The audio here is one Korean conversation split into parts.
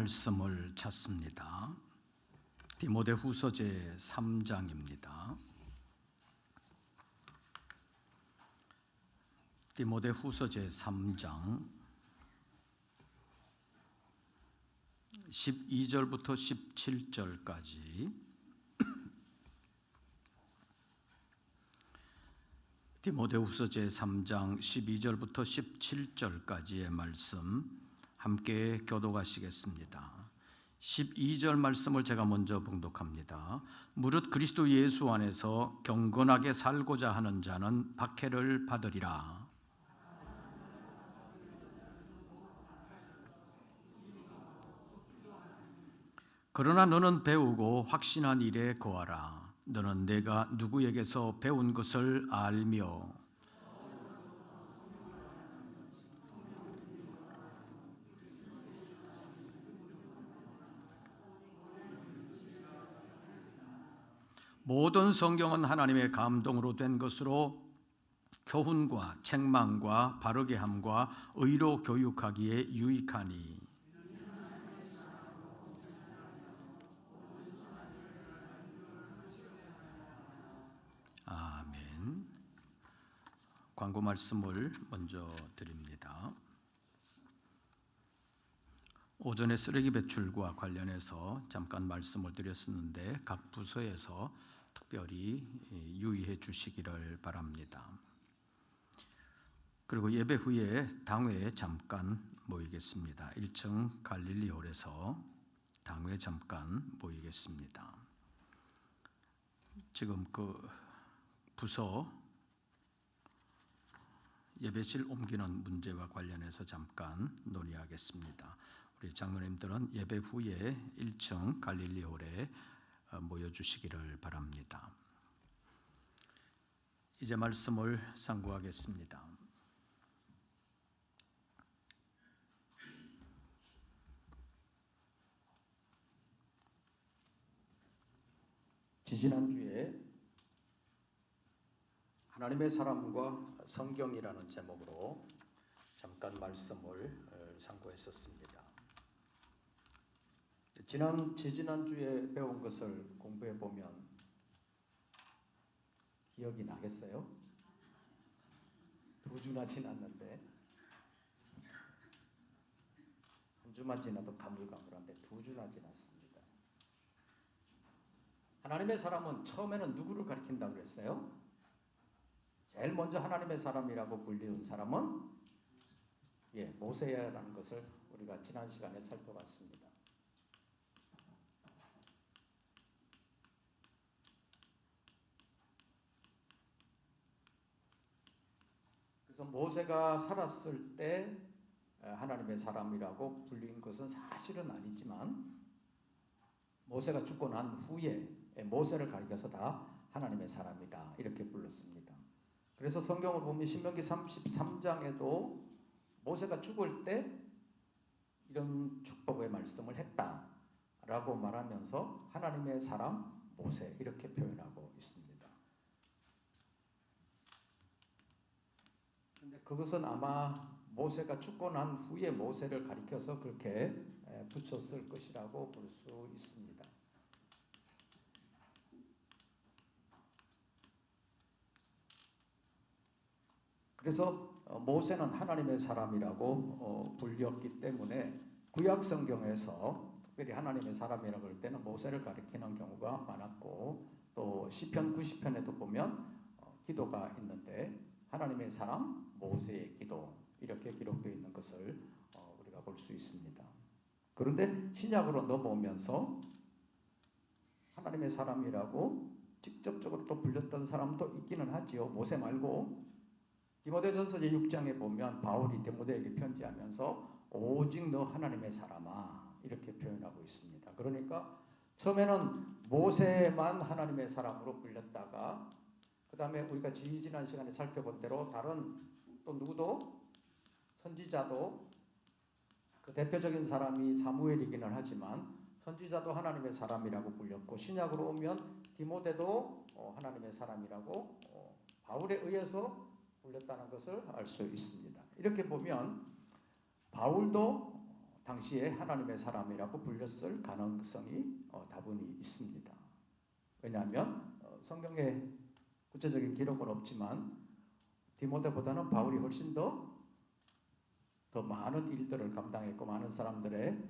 말씀을 찾습니다. 디모데후서 제 3장입니다. 디모데후서 제 3장 12절부터 17절까지 디모데후서 제 3장 12절부터 17절까지의 말씀 함께 교독하시겠습니다. 12절 말씀을 제가 먼저 봉독합니다. 무릇 그리스도 예수 안에서 경건하게 살고자 하는 자는 박해를 받으리라. 그러나 너는 배우고 확신한 일에 거하라. 너는 내가 누구에게서 배운 것을 알며 모든 성경은 하나님의 감동으로 된 것으로 교훈과 책망과 바르게 함과 의로 교육하기에 유익하니 아멘. 광고 말씀을 먼저 드립니다. 오전에 쓰레기 배출과 관련해서 잠깐 말씀을 드렸었는데 각 부서에서 특별히 유의해 주시기를 바랍니다. 그리고 예배 후에 당회에 잠깐 모이겠습니다. 1층 갈릴리홀에서 당회에 잠깐 모이겠습니다. 지금 그 부서 예배실 옮기는 문제와 관련해서 잠깐 논의하겠습니다. 우리 장로님들은 예배 후에 1층 갈릴리홀에 모여주시기를 바랍니다. 이제 말씀을 상고하겠습니다. 지지난주에 하나님의 사람과 성경이라는 제목으로 잠깐 말씀을 상고했었습니다. 지지난주에 배운 것을 공부해 보면 기억이 나겠어요? 2주나 지났는데 한 주만 지나도 가물가물한데 2주나 지났습니다. 하나님의 사람은 처음에는 누구를 가리킨다고 그랬어요? 제일 먼저 하나님의 사람이라고 불리는 사람은 모세라는 것을 우리가 지난 시간에 살펴봤습니다. 그래서 모세가 살았을 때 하나님의 사람이라고 불린 것은 사실은 아니지만 모세가 죽고 난 후에 모세를 가리켜서 다 하나님의 사람이다 이렇게 불렀습니다. 그래서 성경을 보면 신명기 33장에도 모세가 죽을 때 이런 축복의 말씀을 했다라고 말하면서 하나님의 사람 모세 이렇게 표현하고 있습니다. 그런데 그것은 아마 모세가 죽고 난 후에 모세를 가리켜서 그렇게 붙였을 것이라고 볼 수 있습니다. 그래서 모세는 하나님의 사람이라고 불렸기 때문에 구약 성경에서 특별히 하나님의 사람이라고 할 때는 모세를 가리키는 경우가 많았고 또 시편 90편에도 보면 기도가 있는데 하나님의 사람 모세의 기도 이렇게 기록되어 있는 것을 우리가 볼 수 있습니다. 그런데 신약으로 넘어오면서 하나님의 사람이라고 직접적으로 또 불렸던 사람도 있기는 하지요. 모세 말고 디모데전서 제6장에 보면 바울이 디모데에게 편지하면서 오직 너 하나님의 사람아 이렇게 표현하고 있습니다. 그러니까 처음에는 모세만 하나님의 사람으로 불렸다가 그 다음에 우리가 지난 시간에 살펴본 대로 다른 또 누구도 선지자도 그 대표적인 사람이 사무엘이기는 하지만 선지자도 하나님의 사람이라고 불렸고 신약으로 오면 디모데도 하나님의 사람이라고 바울에 의해서 불렸다는 것을 알 수 있습니다. 이렇게 보면 바울도 당시에 하나님의 사람이라고 불렸을 가능성이 다분히 있습니다. 왜냐하면 성경에 구체적인 기록은 없지만 디모데보다는 바울이 훨씬 더 많은 일들을 감당했고 많은 사람들의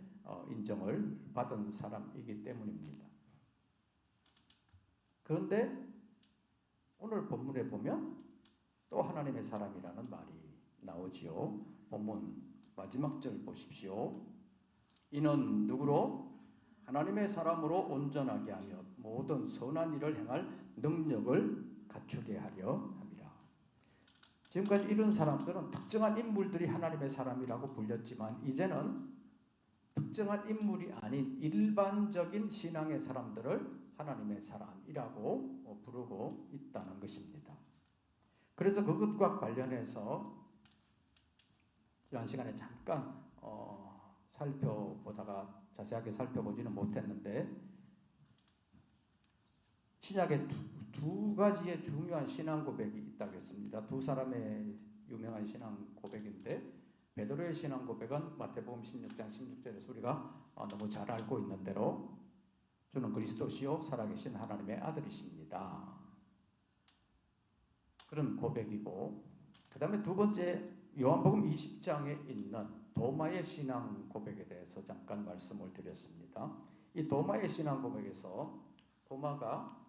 인정을 받은 사람이기 때문입니다. 그런데 오늘 본문에 보면 또 하나님의 사람이라는 말이 나오지요. 본문 마지막 절 보십시오. 이는 누구로? 하나님의 사람으로 온전하게 하며 모든 선한 일을 행할 능력을 갖추게 하려 함이라. 지금까지 이런 사람들은 특정한 인물들이 하나님의 사람이라고 불렸지만 이제는 특정한 인물이 아닌 일반적인 신앙의 사람들을 하나님의 사람이라고 부르고 있다는 것입니다. 그래서 그것과 관련해서 지난 시간에 잠깐 살펴보다가 자세하게 살펴보지는 못했는데 신약에 두 가지의 중요한 신앙 고백이 있다고 했습니다. 두 사람의 유명한 신앙 고백인데 베드로의 신앙 고백은 마태복음 16장 16절에서 우리가 너무 잘 알고 있는 대로 주는 그리스도시요 살아계신 하나님의 아들이십니다. 그런 고백이고 그 다음에 두 번째 요한복음 20장에 있는 도마의 신앙 고백에 대해서 잠깐 말씀을 드렸습니다. 이 도마의 신앙 고백에서 도마가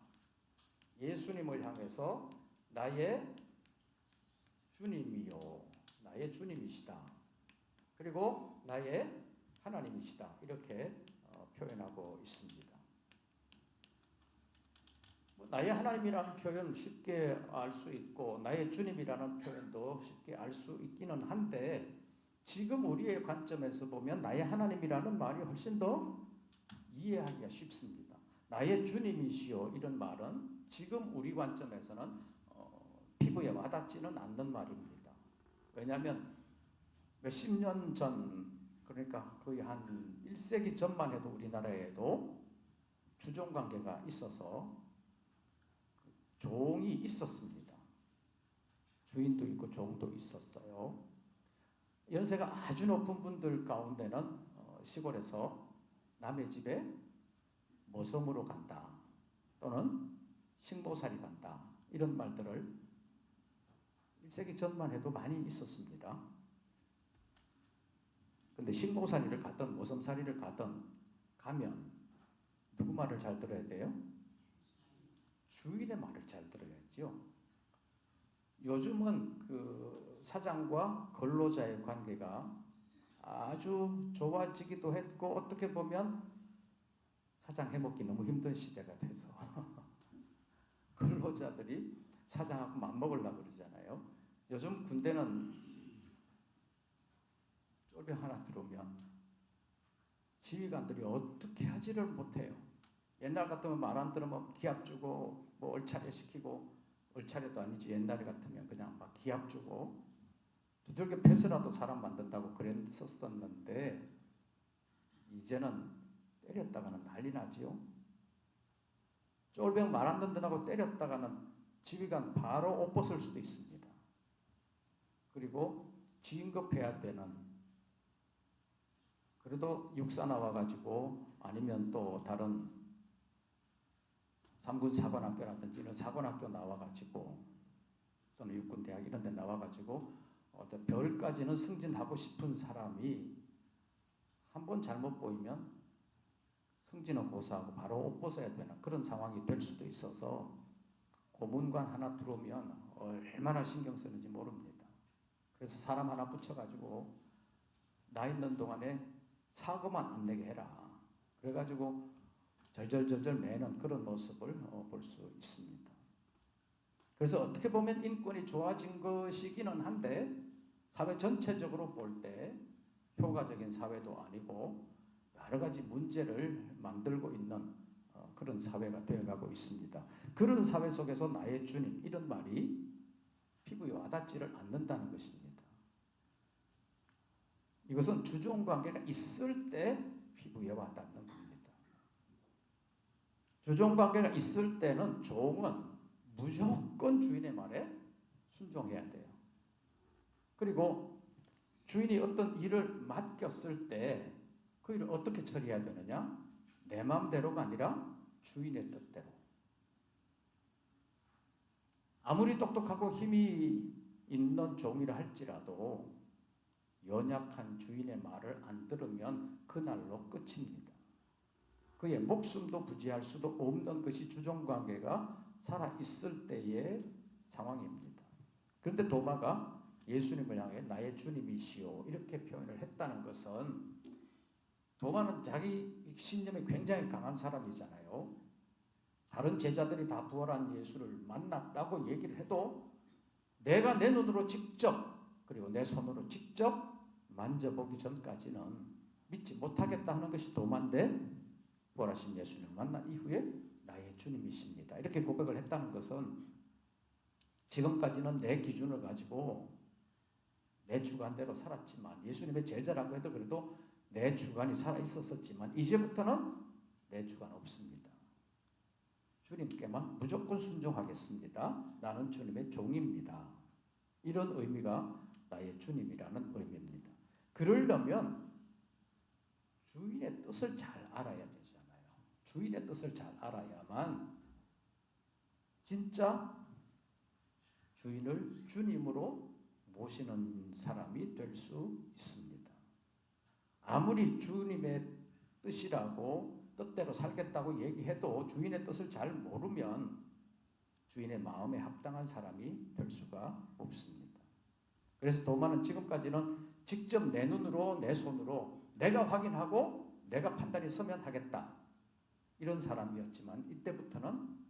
예수님을 향해서 나의 주님이요 나의 주님이시다. 그리고 나의 하나님이시다. 이렇게 표현하고 있습니다. 나의 하나님이라는 표현 쉽게 알 수 있고 나의 주님이라는 표현도 쉽게 알 수 있기는 한데 지금 우리의 관점에서 보면 나의 하나님이라는 말이 훨씬 더 이해하기가 쉽습니다. 나의 주님이시여 이런 말은 지금 우리 관점에서는 피부에 와닿지는 않는 말입니다. 왜냐하면 몇십 년 전 그러니까 거의 한 1세기 전만 해도 우리나라에도 주종관계가 있어서 종이 있었습니다. 주인도 있고 종도 있었어요. 연세가 아주 높은 분들 가운데는 시골에서 남의 집에 모섬으로 간다 또는 식모살이 간다 이런 말들을 1세기 전만 해도 많이 있었습니다. 근데 식모살이를 가든 모섬살이를 가든 가면 누구 말을 잘 들어야 돼요? 주인의 말을 잘 들어야죠. 요즘은 그 사장과 근로자의 관계가 아주 좋아지기도 했고 어떻게 보면 사장 해먹기 너무 힘든 시대가 돼서 근로자들이 사장하고 맞먹으려고 그러잖아요. 요즘 군대는 쫄병 하나 들어오면 지휘관들이 어떻게 하지를 못해요. 옛날 같으면 말 안 들으면 기합 주고 뭐 얼차려 시키고 얼차려도 아니지 옛날에 같으면 그냥 막 기합 주고 두들겨 패서라도 사람 만든다고 그랬었는데 이제는 때렸다가는 난리 나지요. 쫄병 말 안 듣는다고 때렸다가는 지휘관 바로 옷 벗을 수도 있습니다. 그리고 진급해야 되는 그래도 육사 나와가지고 아니면 또 다른 3군 사관학교라든지 이런 사관학교 나와가지고 또는 육군대학 이런 데 나와가지고 어떤 별까지는 승진하고 싶은 사람이 한 번 잘못 보이면 승진은 고사하고 바로 옷 벗어야 되는 그런 상황이 될 수도 있어서 고문관 하나 들어오면 얼마나 신경 쓰는지 모릅니다. 그래서 사람 하나 붙여가지고 나 있는 동안에 사고만 안 내게 해라. 그래가지고 절절절절 매는 그런 모습을 볼 수 있습니다. 그래서 어떻게 보면 인권이 좋아진 것이기는 한데 사회 전체적으로 볼 때 효과적인 사회도 아니고 여러 가지 문제를 만들고 있는 그런 사회가 되어가고 있습니다. 그런 사회 속에서 나의 주님 이런 말이 피부에 와닿지를 않는다는 것입니다. 이것은 주종관계가 있을 때 피부에 와닿는 겁니다. 주종관계가 있을 때는 종은 무조건 주인의 말에 순종해야 돼요. 그리고 주인이 어떤 일을 맡겼을 때 그 일을 어떻게 처리해야 되느냐? 내 마음대로가 아니라 주인의 뜻대로. 아무리 똑똑하고 힘이 있는 종이라 할지라도 연약한 주인의 말을 안 들으면 그날로 끝입니다. 그의 목숨도 부지할 수도 없는 것이 주종관계가 살아있을 때의 상황입니다. 그런데 도마가 예수님을 향해 나의 주님이시오 이렇게 표현을 했다는 것은, 도마는 자기 신념이 굉장히 강한 사람이잖아요. 다른 제자들이 다 부활한 예수를 만났다고 얘기를 해도 내가 내 눈으로 직접 그리고 내 손으로 직접 만져보기 전까지는 믿지 못하겠다 하는 것이 도마인데, 부활하신 예수님을 만난 이후에 나의 주님이십니다 이렇게 고백을 했다는 것은, 지금까지는 내 기준을 가지고 내 주관대로 살았지만, 예수님의 제자라고 해도 그래도 내 주관이 살아있었지만 이제부터는 내 주관 없습니다. 주님께만 무조건 순종하겠습니다. 나는 주님의 종입니다. 이런 의미가 나의 주님이라는 의미입니다. 그러려면 주인의 뜻을 잘 알아야 되잖아요. 주인의 뜻을 잘 알아야만 진짜 주인을 주님으로 모시는 사람이 될 수 있습니다. 아무리 주님의 뜻이라고 뜻대로 살겠다고 얘기해도 주인의 뜻을 잘 모르면 주인의 마음에 합당한 사람이 될 수가 없습니다. 그래서 도마는 지금까지는 직접 내 눈으로 내 손으로 내가 확인하고 내가 판단이 서면 하겠다 이런 사람이었지만, 이때부터는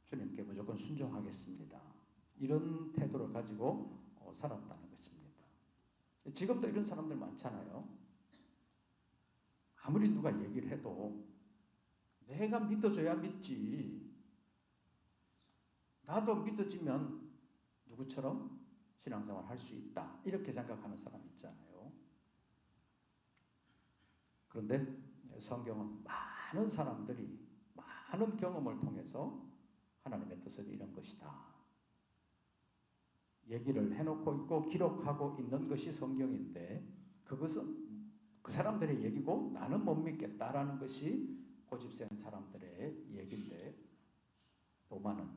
주님께 무조건 순종하겠습니다 이런 태도를 가지고 살았다는 것입니다. 지금도 이런 사람들 많잖아요. 아무리 누가 얘기를 해도 내가 믿어줘야 믿지, 나도 믿어지면 누구처럼 신앙생활 할 수 있다 이렇게 생각하는 사람 있잖아요. 그런데 성경은 많은 사람들이 많은 경험을 통해서 하나님의 뜻을 이룬 것이다 얘기를 해놓고 있고 기록하고 있는 것이 성경인데, 그것은 그 사람들의 얘기고 나는 못 믿겠다라는 것이 고집센 사람들의 얘기인데, 도마는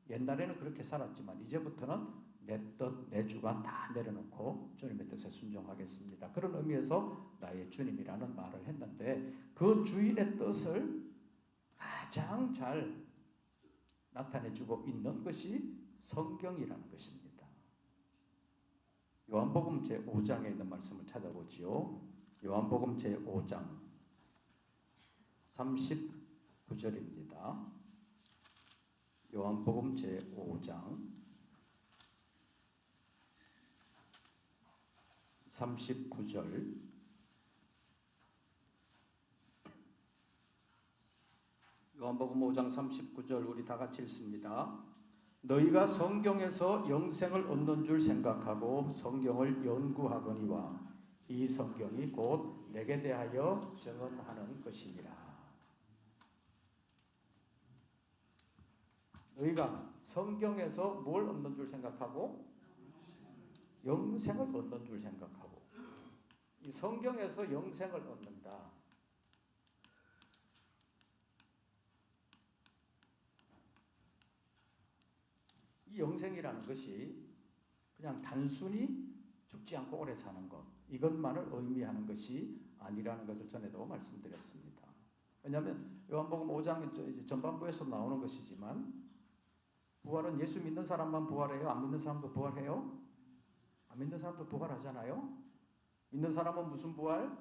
옛날에는 그렇게 살았지만 이제부터는 내 뜻, 내 주관 다 내려놓고 주님의 뜻에 순종하겠습니다. 그런 의미에서 나의 주님이라는 말을 했는데, 그 주인의 뜻을 가장 잘 나타내주고 있는 것이 성경이라는 것입니다. 요한복음 제5장에 있는 말씀을 찾아보지요. 요한복음 제5장 39절입니다. 요한복음 제5장 39절. 요한복음 5장 39절 우리 다 같이 읽습니다. 너희가 성경에서 영생을 얻는 줄 생각하고 성경을 연구하거니와 이 성경이 곧 내게 대하여 증언하는 것이니라. 너희가 성경에서 뭘 얻는 줄 생각하고? 영생을 얻는 줄 생각하고. 이 성경에서 영생을 얻는다. 이 영생이라는 것이 그냥 단순히 죽지 않고 오래 사는 것, 이것만을 의미하는 것이 아니라는 것을 전에도 말씀드렸습니다. 왜냐하면 요한복음 5장 전반부에서 나오는 것이지만, 부활은 예수 믿는 사람만 부활해요? 안 믿는 사람도 부활해요? 안 믿는 사람도 부활하잖아요. 믿는 사람은 무슨 부활?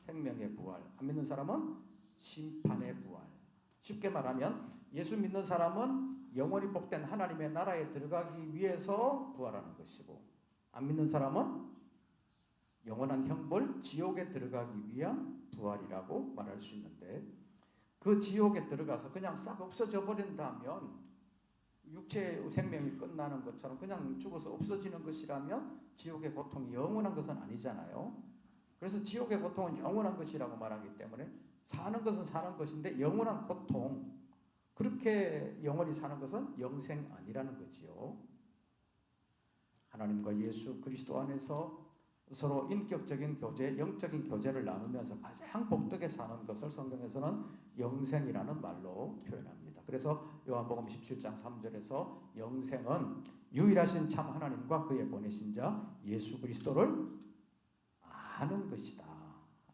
생명의 부활. 안 믿는 사람은 심판의 부활. 쉽게 말하면 예수 믿는 사람은 영원히 복된 하나님의 나라에 들어가기 위해서 부활하는 것이고, 안 믿는 사람은 영원한 형벌, 지옥에 들어가기 위한 부활이라고 말할 수 있는데, 그 지옥에 들어가서 그냥 싹 없어져 버린다면, 육체의 생명이 끝나는 것처럼 그냥 죽어서 없어지는 것이라면 지옥의 고통이 영원한 것은 아니잖아요. 그래서 지옥의 고통은 영원한 것이라고 말하기 때문에, 사는 것은 사는 것인데 영원한 고통, 그렇게 영원히 사는 것은 영생 아니라는 거지요. 하나님과 예수 그리스도 안에서 서로 인격적인 교제, 영적인 교제를 나누면서 가장 복되게 사는 것을 성경에서는 영생이라는 말로 표현합니다. 그래서 요한복음 17장 3절에서 영생은 유일하신 참 하나님과 그의 보내신 자 예수 그리스도를 아는 것이다.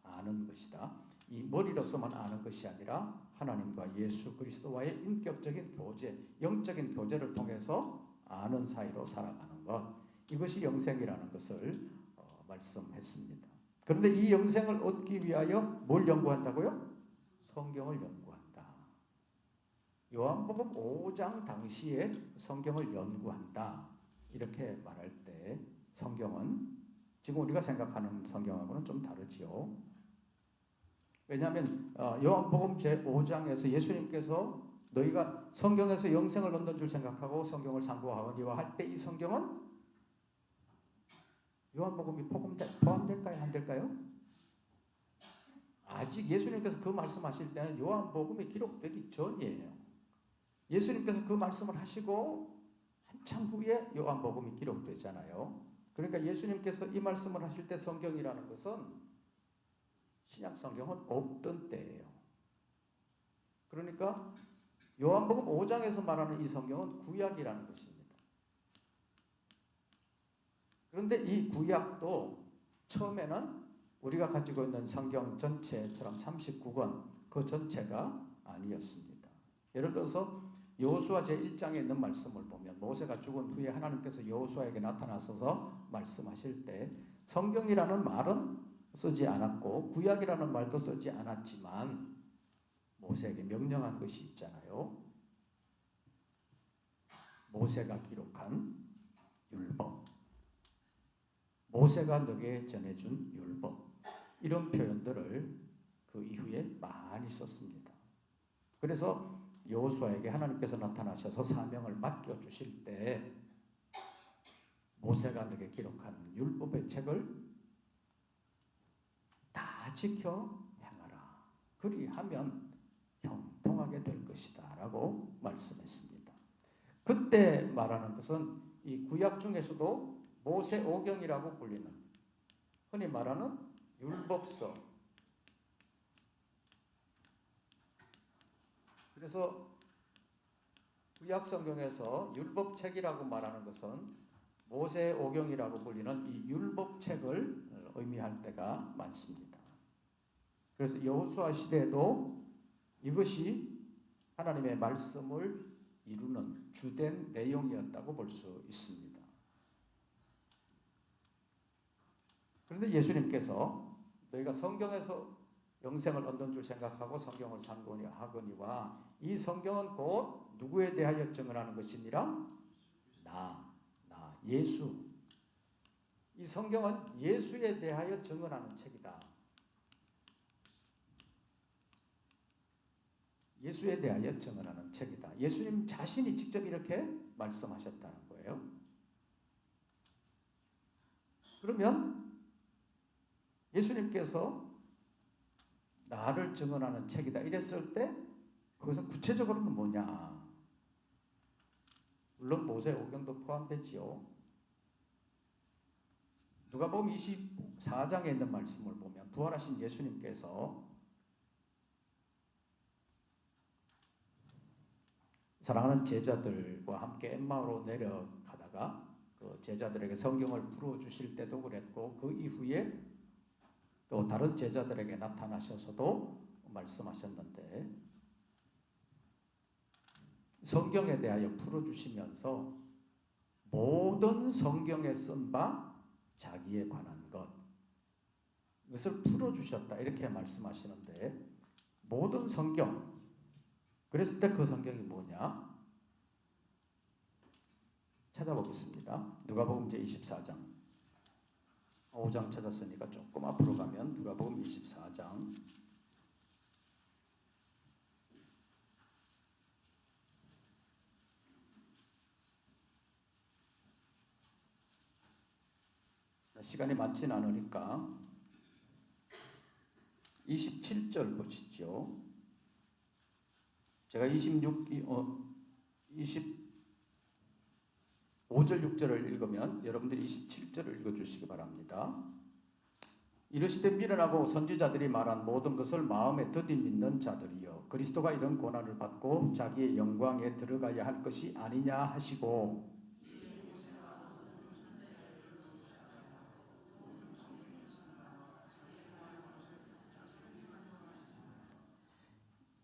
아는 것이다. 이 머리로서만 아는 것이 아니라 하나님과 예수 그리스도와의 인격적인 교제, 영적인 교제를 통해서 아는 사이로 살아가는 것. 이것이 영생이라는 것을 말씀했습니다. 그런데 이 영생을 얻기 위하여 뭘 연구한다고요? 성경을 연구한다. 요한복음 5장 당시에 성경을 연구한다. 이렇게 말할 때 성경은 지금 우리가 생각하는 성경하고는 좀 다르지요. 왜냐하면 요한복음 제5장에서 예수님께서 너희가 성경에서 영생을 얻는 줄 생각하고 성경을 상고하거니와 할 때 이 성경은 요한복음이 포함될까요? 안 될까요? 아직 예수님께서 그 말씀하실 때는 요한복음이 기록되기 전이에요. 예수님께서 그 말씀을 하시고 한참 후에 요한복음이 기록되잖아요. 그러니까 예수님께서 이 말씀을 하실 때 성경이라는 것은 신약 성경은 없던 때예요. 그러니까 요한복음 5장에서 말하는 이 성경은 구약이라는 것입니다. 그런데 이 구약도 처음에는 우리가 가지고 있는 성경 전체처럼 39권 그 전체가 아니었습니다. 예를 들어서 여호수아 제1장에 있는 말씀을 보면 모세가 죽은 후에 하나님께서 여호수아에게 나타나셔서 말씀하실 때 성경이라는 말은 쓰지 않았고 구약이라는 말도 쓰지 않았지만 모세에게 명령한 것이 있잖아요. 모세가 기록한 율법, 모세가 너에게 전해준 율법, 이런 표현들을 그 이후에 많이 썼습니다. 그래서 여호수아에게 하나님께서 나타나셔서 사명을 맡겨주실 때 모세가 너에게 기록한 율법의 책을 다 지켜 행하라. 그리하면 형통하게 될 것이다 라고 말씀했습니다. 그때 말하는 것은 이 구약 중에서도 모세오경이라고 불리는 흔히 말하는 율법서. 그래서 구약 성경에서 율법책이라고 말하는 것은 모세오경이라고 불리는 이 율법책을 의미할 때가 많습니다. 그래서 여호수아 시대에도 이것이 하나님의 말씀을 이루는 주된 내용이었다고 볼 수 있습니다. 그런데 예수님께서 너희가 성경에서 영생을 얻는 줄 생각하고 성경을 상고하거니와 이 성경은 곧 누구에 대하여 증언하는 것이니라? 나, 예수. 이 성경은 예수에 대하여 증언하는 책이다. 예수에 대하여 증언하는 책이다. 예수님 자신이 직접 이렇게 말씀하셨다는 거예요. 그러면 예수님께서 나를 증언하는 책이다 이랬을 때 그것은 구체적으로는 뭐냐? 물론 모세오경도 포함되지요. 누가복음 24장에 있는 말씀을 보면 부활하신 예수님께서 사랑하는 제자들과 함께 엠마오로 내려가다가 그 제자들에게 성경을 풀어주실 때도 그랬고 그 이후에 또 다른 제자들에게 나타나셔서도 말씀하셨는데 성경에 대하여 풀어주시면서 모든 성경에 쓴 바 자기에 관한 것 이것을 풀어주셨다 이렇게 말씀하시는데 모든 성경 그랬을 때 그 성경이 뭐냐? 찾아보겠습니다. 누가복음 제24장 5장 찾았으니까 조금 앞으로 가면 누가복음 24장 시간이 많지는 않으니까 27절 보시죠. 제가 25절 6절을 읽으면 여러분들이 27절을 읽어주시기 바랍니다. 이르시되 미련하고 선지자들이 말한 모든 것을 마음에 더디 믿는 자들이여 그리스도가 이런 고난을 받고 자기의 영광에 들어가야 할 것이 아니냐 하시고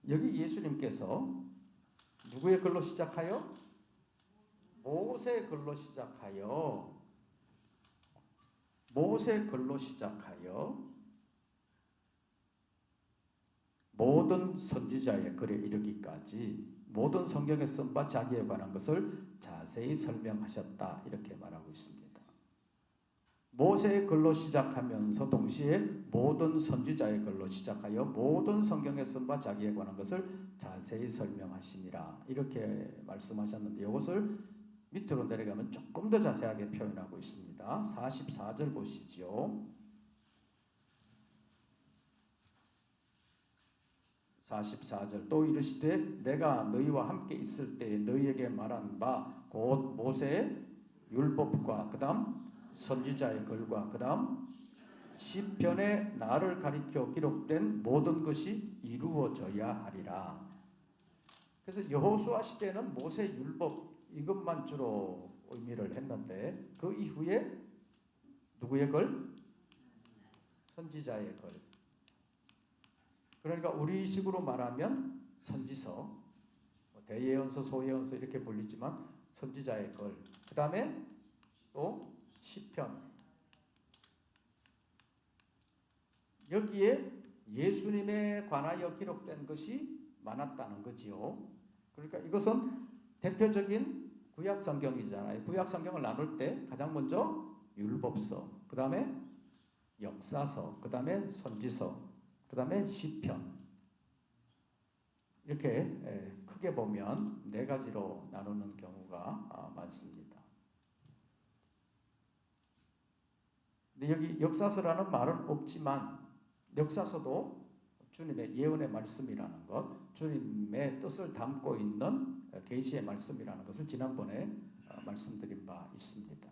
여기 예수님께서 누구의 글로 시작하여? 모세 글로 시작하여 모든 선지자의 글에 이르기까지 모든 성경에 쓴 바 자기에 관한 것을 자세히 설명하셨다 이렇게 말하고 있습니다. 모세의 글로 시작하면서 동시에 모든 선지자의 글로 시작하여 모든 성경에 쓴 바 자기에 관한 것을 자세히 설명하시니라 이렇게 말씀하셨는데 이것을 밑으로 내려가면 조금 더 자세하게 표현하고 있습니다. 44절 보시죠. 44절 또 이르시되 내가 너희와 함께 있을 때에 너희에게 말한 바 곧 모세의 율법과 그 다음 선지자의 글과 그 다음 시편에 나를 가리켜 기록된 모든 것이 이루어져야 하리라. 그래서 여호수아 시대는 모세 율법 이것만 주로 의미를 했는데 그 이후에 누구의 글? 선지자의 글. 그러니까 우리식으로 말하면 선지서, 대예언서, 소예언서 이렇게 불리지만 선지자의 글. 그 다음에 또 시편. 여기에 예수님에 관하여 기록된 것이 많았다는 거지요. 그러니까 이것은 대표적인 구약 성경이잖아요. 구약 성경을 나눌 때 가장 먼저 율법서, 그 다음에 역사서, 그 다음에 선지서, 그 다음에 시편. 이렇게 크게 보면 네 가지로 나누는 경우가 많습니다. 근데 여기 역사서라는 말은 없지만 역사서도 주님의 예언의 말씀이라는 것, 주님의 뜻을 담고 있는 계시의 말씀이라는 것을 지난번에 말씀드린 바 있습니다.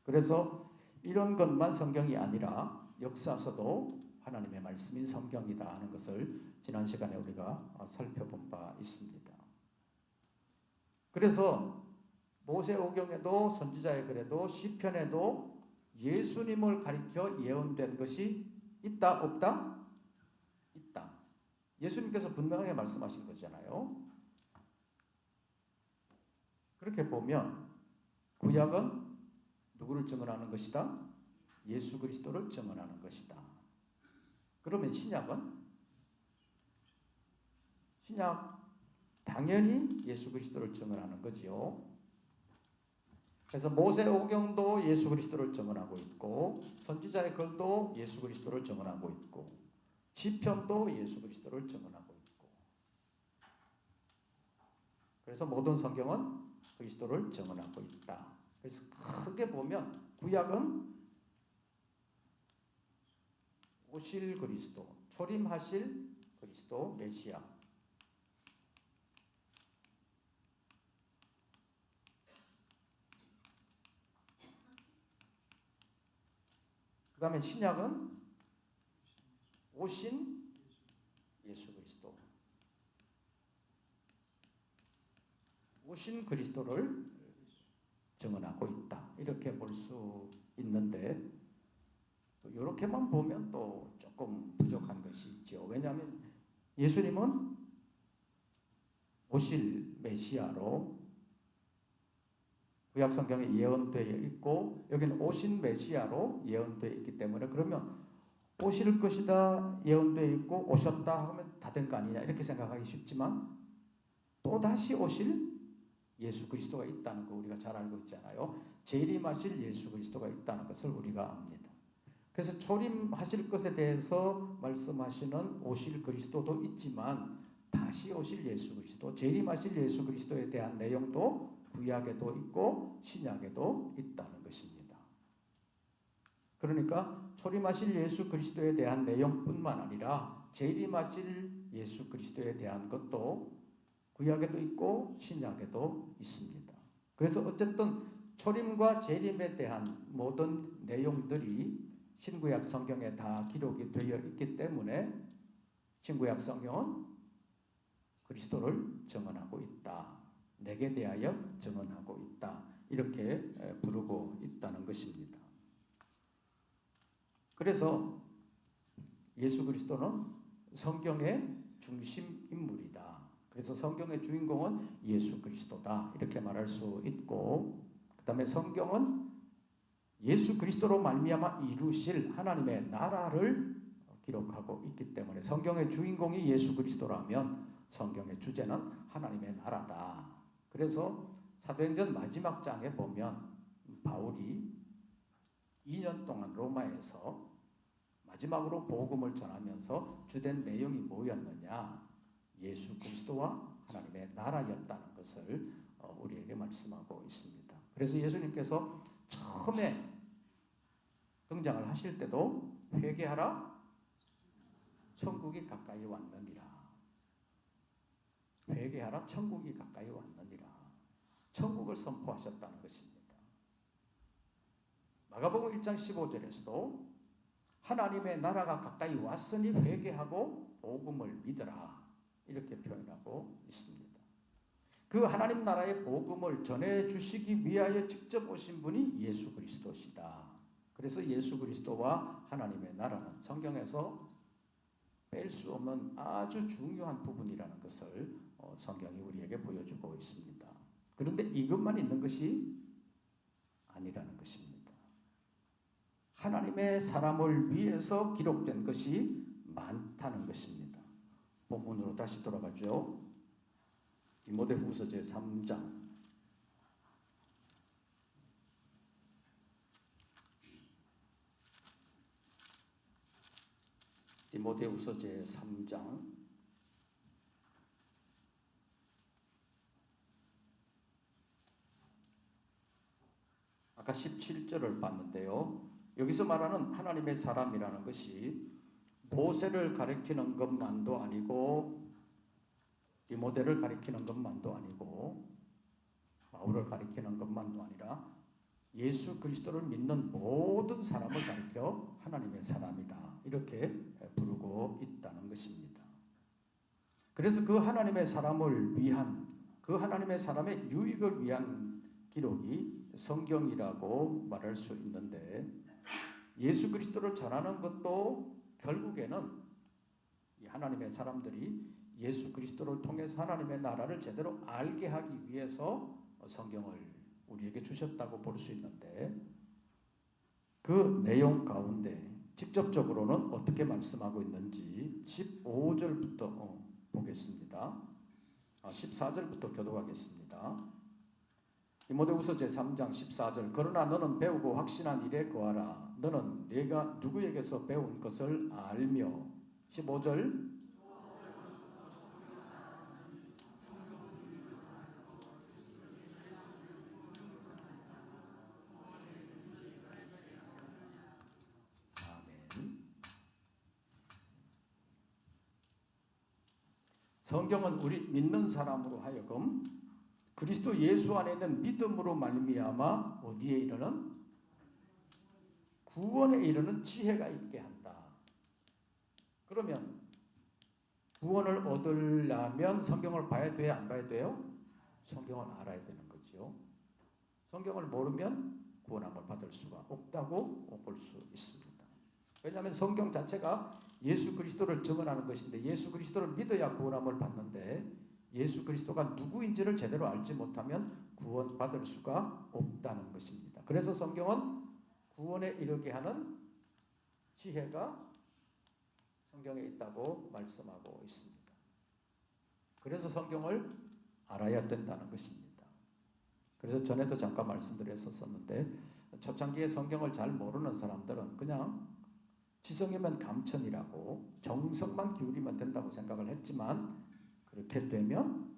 그래서 이런 것만 성경이 아니라 역사서도 하나님의 말씀인 성경이다 하는 것을 지난 시간에 우리가 살펴본 바 있습니다. 그래서 모세오경에도 선지자의 글에도 시편에도 예수님을 가리켜 예언된 것이 있다 없다? 있다. 예수님께서 분명하게 말씀하신 거잖아요. 그렇게 보면 구약은 누구를 증언하는 것이다? 예수 그리스도를 증언하는 것이다. 그러면 신약은? 신약 당연히 예수 그리스도를 증언하는 거지요. 그래서 모세오경도 예수 그리스도를 증언하고 있고 선지자의 글도 예수 그리스도를 증언하고 있고 시편도 예수 그리스도를 증언하고 있고 그래서 모든 성경은 그리스도를 증언하고 있다. 그래서 크게 보면 구약은 오실 그리스도, 초림하실 그리스도 메시아. 그 다음에 신약은 오신 예수 그리스도. 오신 그리스도를 증언하고 있다. 이렇게 볼 수 있는데 또 이렇게만 보면 또 조금 부족한 것이 있죠. 왜냐하면 예수님은 오실 메시아로 구약 성경에 예언되어 있고 여기는 오신 메시아로 예언되어 있기 때문에 그러면 오실 것이다 예언되어 있고 오셨다 하면 다 된 거 아니냐 이렇게 생각하기 쉽지만 또 다시 오실 예수 그리스도가 있다는 거 우리가 잘 알고 있잖아요. 재림하실 예수 그리스도가 있다는 것을 우리가 압니다. 그래서 초림하실 것에 대해서 말씀하시는 오실 그리스도도 있지만 다시 오실 예수 그리스도, 재림하실 예수 그리스도에 대한 내용도 구약에도 있고 신약에도 있다는 것입니다. 그러니까 초림하실 예수 그리스도에 대한 내용뿐만 아니라 재림하실 예수 그리스도에 대한 것도 구약에도 있고 신약에도 있습니다. 그래서 어쨌든 초림과 재림에 대한 모든 내용들이 신구약 성경에 다 기록이 되어 있기 때문에 신구약 성경은 그리스도를 증언하고 있다. 내게 대하여 증언하고 있다. 이렇게 부르고 있다는 것입니다. 그래서 예수 그리스도는 성경의 중심 인물이다. 그래서 성경의 주인공은 예수 그리스도다. 이렇게 말할 수 있고, 그 다음에 성경은 예수 그리스도로 말미암아 이루실 하나님의 나라를 기록하고 있기 때문에 성경의 주인공이 예수 그리스도라면 성경의 주제는 하나님의 나라다. 그래서 사도행전 마지막 장에 보면 바울이 2년 동안 로마에서 마지막으로 복음을 전하면서 주된 내용이 뭐였느냐? 예수 그리스도와 하나님의 나라였다는 것을 우리에게 말씀하고 있습니다. 그래서 예수님께서 처음에 등장을 하실 때도 회개하라, 천국이 가까이 왔느니라. 회개하라, 천국이 가까이 왔느니라. 천국을 선포하셨다는 것입니다. 마가복음 1장 15절에서도 하나님의 나라가 가까이 왔으니 회개하고 복음을 믿으라. 이렇게 표현하고 있습니다. 그 하나님 나라의 복음을 전해주시기 위하여 직접 오신 분이 예수 그리스도시다. 그래서 예수 그리스도와 하나님의 나라는 성경에서 뺄 수 없는 아주 중요한 부분이라는 것을 성경이 우리에게 보여주고 있습니다. 그런데 이것만 있는 것이 아니라는 것입니다. 하나님의 사람을 위해서 기록된 것이 많다는 것입니다. 본문으로 다시 돌아가죠. 디모데후서 제3장 디모데후서 제3장 아까 17절을 봤는데요. 여기서 말하는 하나님의 사람이라는 것이 모세를 가리키는 것만도 아니고 디모데를 가리키는 것만도 아니고 바울을 가리키는 것만도 아니라 예수 그리스도를 믿는 모든 사람을 가리켜 하나님의 사람이다. 이렇게 부르고 있다는 것입니다. 그래서 그 하나님의 사람을 위한, 그 하나님의 사람의 유익을 위한 기록이 성경이라고 말할 수 있는데, 예수 그리스도를 전하는 것도 결국에는 이 하나님의 사람들이 예수 그리스도를 통해서 하나님의 나라를 제대로 알게 하기 위해서 성경을 우리에게 주셨다고 볼 수 있는데, 그 내용 가운데 직접적으로는 어떻게 말씀하고 있는지 15절부터 보겠습니다. 14절부터 교독하겠습니다. 디모데후서 제3장 14절. 그러나 너는 배우고 확신한 일에 거하라. 너는 네가 누구에게서 배운 것을 알며. 15절. 성경은 우리 믿는 사람으로 하여금 그리스도 예수 안에 있는 믿음으로 말미암아 어디에 이르는? 구원에 이르는 지혜가 있게 한다. 그러면 구원을 얻으려면 성경을 봐야 돼요? 안 봐야 돼요? 성경을 알아야 되는 거죠. 성경을 모르면 구원함을 받을 수가 없다고 볼 수 있습니다. 왜냐하면 성경 자체가 예수 그리스도를 증언하는 것인데, 예수 그리스도를 믿어야 구원함을 받는데 예수 그리스도가 누구인지를 제대로 알지 못하면 구원받을 수가 없다는 것입니다. 그래서 성경은 구원에 이르게 하는 지혜가 성경에 있다고 말씀하고 있습니다. 그래서 성경을 알아야 된다는 것입니다. 그래서 전에도 잠깐 말씀드렸었는데, 초창기에 성경을 잘 모르는 사람들은 그냥 지성이면 감천이라고 정성만 기울이면 된다고 생각을 했지만, 그렇게 되면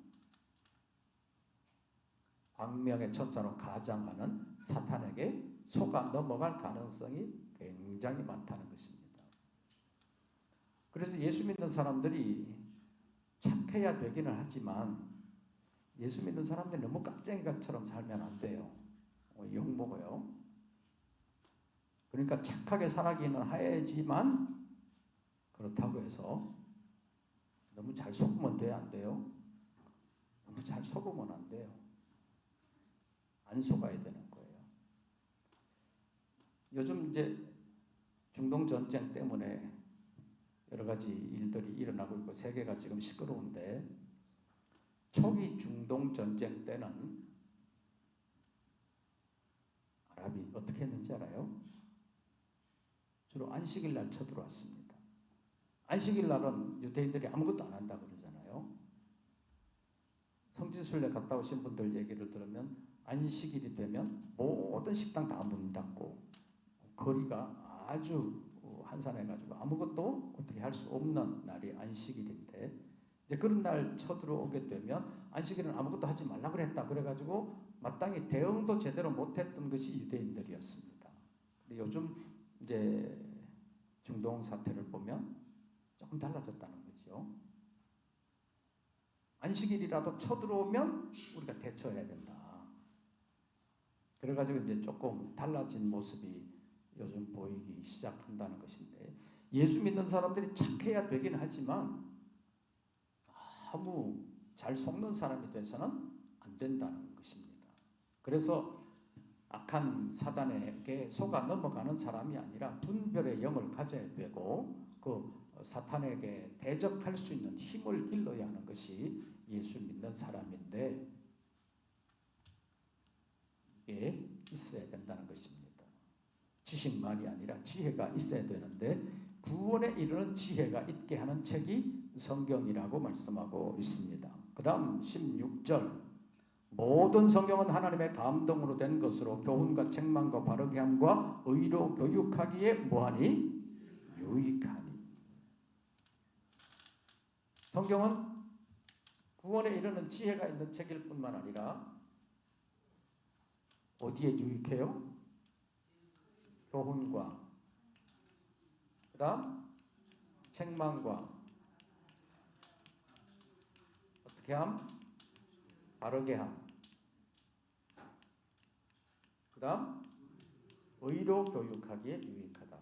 광명의 천사로 가장하는 사탄에게 속아 넘어갈 가능성이 굉장히 많다는 것입니다. 그래서 예수 믿는 사람들이 착해야 되기는 하지만 예수 믿는 사람들이 너무 깍쟁이처럼 살면 안 돼요. 욕먹어요. 그러니까 착하게 살아기는 해야지만 그렇다고 해서 너무 잘 속으면 돼요, 안 돼요? 너무 잘 속으면 안 돼요. 안 속아야 되는 거예요. 요즘 이제 중동 전쟁 때문에 여러 가지 일들이 일어나고 있고 세계가 지금 시끄러운데 초기 중동 전쟁 때는 아랍이 어떻게 했는지 알아요? 주로 안식일 날 쳐들어왔습니다. 안식일 날은 유대인들이 아무것도 안 한다고 그러잖아요. 성지순례 갔다 오신 분들 얘기를 들으면 안식일이 되면 모든 식당 다 문 닫고 거리가 아주 한산해가지고 아무것도 어떻게 할 수 없는 날이 안식일인데 이제 그런 날 쳐들어오게 되면 안식일은 아무것도 하지 말라 그랬다 그래가지고 마땅히 대응도 제대로 못했던 것이 유대인들이었습니다. 근데 요즘 이제 중동 사태를 보면 조금 달라졌다는 거죠. 안식일이라도 쳐들어오면 우리가 대처해야 된다. 그래가지고 이제 조금 달라진 모습이 요즘 보이기 시작한다는 것인데 예수 믿는 사람들이 착해야 되긴 하지만 너무 잘 속는 사람이 돼서는 안 된다는 것입니다. 그래서 악한 사단에게 속아 넘어가는 사람이 아니라 분별의 영을 가져야 되고 그 사탄에게 대적할 수 있는 힘을 길러야 하는 것이 예수 믿는 사람인데 이게 있어야 된다는 것입니다. 지식만이 아니라 지혜가 있어야 되는데 구원에 이르는 지혜가 있게 하는 책이 성경이라고 말씀하고 있습니다. 그 다음 16절 모든 성경은 하나님의 감동으로 된 것으로 교훈과 책망과 바르게 함과 의로 교육하기에 뭐하니? 유익하니. 성경은 구원에 이르는 지혜가 있는 책일 뿐만 아니라 어디에 유익해요? 교훈과 그 다음 책망과 어떻게 함? 바르게 함. 그 다음 의로 교육하기에 유익하다.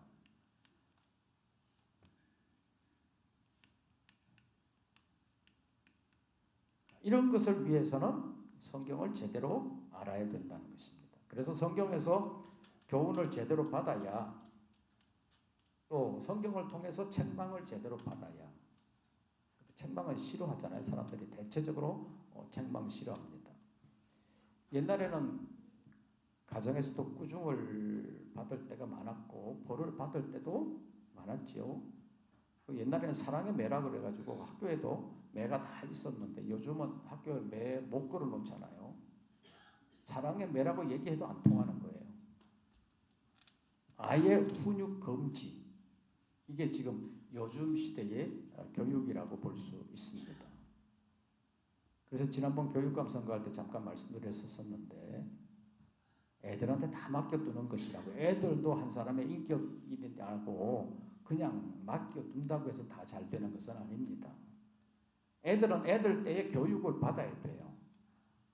이런 것을 위해서는 성경을 제대로 알아야 된다는 것입니다. 그래서 성경에서 교훈을 제대로 받아야 또 성경을 통해서 책망을 제대로 받아야 책망을 싫어하잖아요. 사람들이 대체적으로 책망 싫어합니다. 옛날에는 가정에서도 꾸중을 받을 때가 많았고 벌을 받을 때도 많았지요. 옛날에는 사랑의 매라 그래가지고 학교에도 매가 다 있었는데 요즘은 학교에 매 못 걸어놓잖아요. 사랑의 매라고 얘기해도 안 통하는 거예요. 아예 훈육 금지. 이게 지금 요즘 시대의 교육이라고 볼 수 있습니다. 그래서 지난번 교육감 선거할 때 잠깐 말씀드렸었는데 애들한테 다 맡겨두는 것이라고. 애들도 한 사람의 인격이라고 그냥 맡겨둔다고 해서 다 잘 되는 것은 아닙니다. 애들은 애들 때의 교육을 받아야 돼요.